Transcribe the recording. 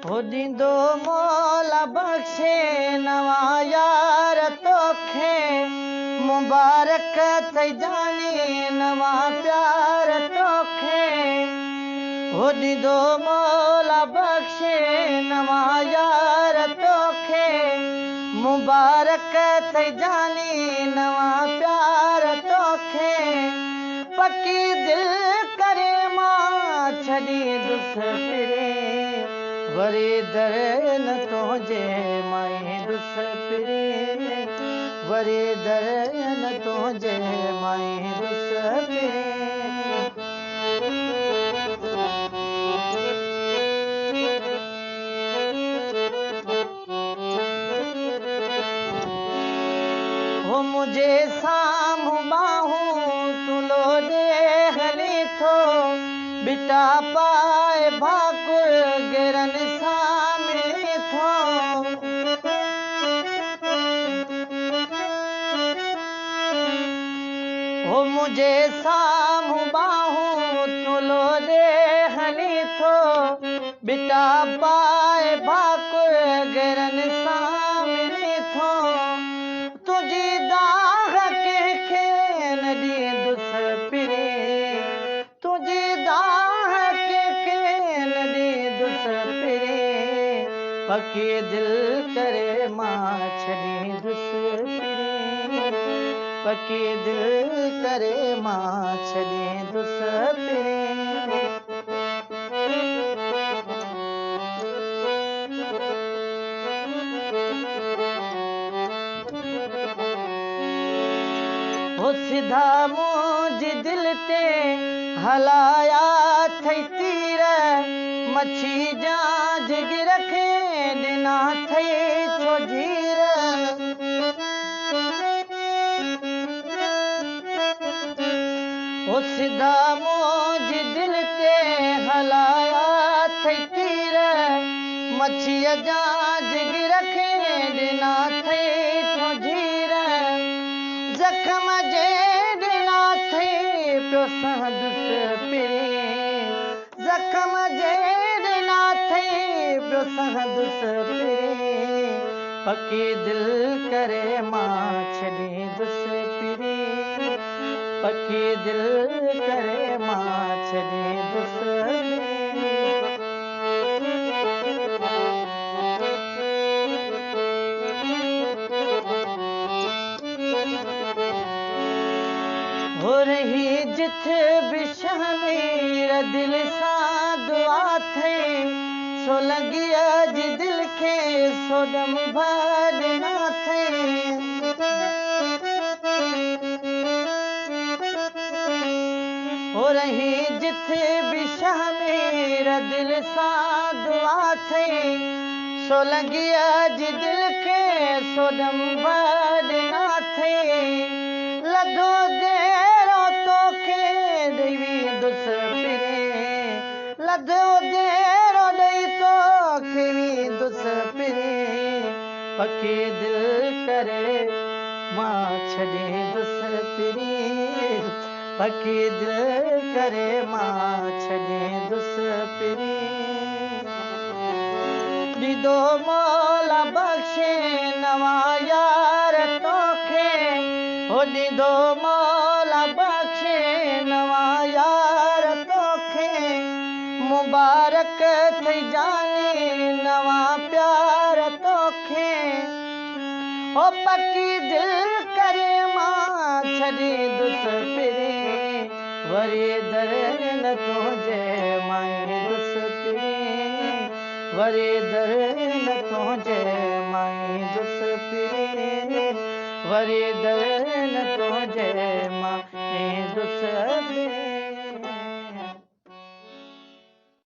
हो ॾींदो मौला बख़्शे नवां यार तोखे मुबारक थई जानी नवां प्यार तोखे हो ॾींदो मौला बख़्शे नवां यार तोखे मुबारक थई जानी नवां प्यार तोखे पकी दिल करे मां छॾी दुस फिरे वरी दर न तुंहिंजे माई दुस फिरे वरी दर न तुंहिंजे माई दुस फिरे हो मुझे साम्हूं बाहूं तूं लोॾे हली थो बिटा पाए भाकुर गिरनि सां मिली थो हो मुझे साम्हूं बाहूं तूं लोॾे हली थो बिटा पाए भाकुर गिरनि सां मिली थो तुंहिंजी दाह कंहिंखे न ॾींदुस फिरे तुंहिंजी दाह कंहिंखे न ॾींदुस फिरे पकी दिलि करे मां छॾींदुस फिरे पकी दिलि करे मां छॾींदुस फिरे हो सिधा मुंहिंजी दिलि ते हलाया अथई तीर मच्छी जा जिगर खे ॾिना अथई छो जीर हो सिधा मुंहिंजी दिलि ते हलाया अथई तीर मच्छीअ जा जिगर खे ॾिना अथई छो जीर ज़ख़्म जे ॾिना अथई पियो संदुस फिरे ज़ख़्म जे ॾिना अथई पियो संदुस फिरे पकी दिलि करे मां छॾींदुस फिरे पकी दिलि करे मां छॾींदुस फिरे हो रही जिथ बि शमीर दिलि सां दुआ थई सो लॻीअ जी दिलि खे सोॾम भॾना अथई हो रही जिथ बि शमीर दिलि सां दुआ थई सो लॻीअ जी दिलि खे सोॾम भॾना अथई लधो देरो तोखे ॾेई दुस फिरे लधो देरो ॾेई तोखे दुस फिरे पकी दिलि करे मां छॾींदुस फिरे पकी दिलि करे मां छॾींदुस फिरे ॾींदो मौला बख़्शे नवां यार तोखे हो ॾींदो मौला बख़्शे नवां यार तोखे मुबारक थई जानी नवां प्यार तोखे हो पकी दिलि करे मां छॾींदुस फिरे वरी दर न तुंहिंजे माई दुस फिरे वरी दर न तुंहिंजे माई दुस फिरे वरी दर न तुंहिंजे माई दुस फिरे